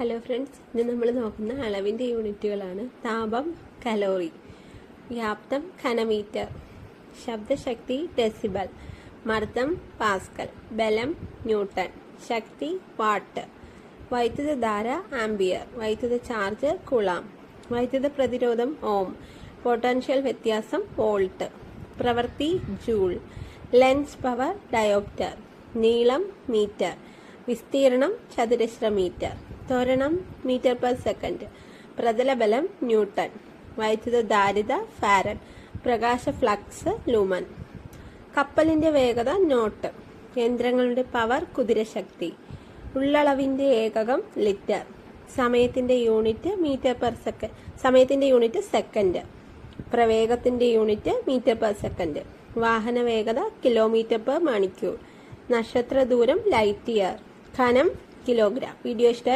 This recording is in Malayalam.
ഹലോ ഫ്രണ്ട്സ്, ഇന്ന് നമ്മൾ നോക്കുന്ന അളവിൻ്റെ യൂണിറ്റുകളാണ്. താപം കലോറി, വ്യാപ്തം ഘനമീറ്റർ, ശബ്ദശക്തി ഡെസിബൽ, മർദ്ദം പാസ്കൽ, ബലം ന്യൂട്ടൺ, ശക്തി വാട്ട്, വൈദ്യുതധാര ആംബിയർ, വൈദ്യുത ചാർജ് കുളാം, വൈദ്യുത പ്രതിരോധം ഓം, പൊട്ടൻഷ്യൽ വ്യത്യാസം വോൾട്ട്, പ്രവൃത്തി ജൂൾ, ലെൻസ് പവർ ഡയോപ്റ്റർ, നീളം മീറ്റർ, വിസ്തീർണം ചതുരശ്ര മീറ്റർ, ത്വരണം മീറ്റർ പെർ സെക്കൻഡ്, പ്രതലബലം ന്യൂട്ടൺ, വൈദ്യുതധാരിത ഫാരഡ്, പ്രകാശ ഫ്ലക്സ് ലൂമൻ, കപ്പലിന്റെ വേഗത നോട്ട്, യന്ത്രങ്ങളുടെ പവർ കുതിരശക്തി, ഉള്ളളവിന്റെ ഏകകം ലിറ്റർ, സമയത്തിന്റെ യൂണിറ്റ് മീറ്റർ പെർ സെക്കൻഡ്, സമയത്തിന്റെ യൂണിറ്റ് സെക്കൻഡ്, പ്രവേഗത്തിന്റെ യൂണിറ്റ് മീറ്റർ പെർ സെക്കൻഡ്, വാഹന വേഗത കിലോമീറ്റർ പെർ മണിക്കൂർ, നക്ഷത്ര ദൂരം ലൈറ്റ് ഇയർ, ഘനം കിലോഗ്രാം. വീഡിയോ ഇഷ്ടമായി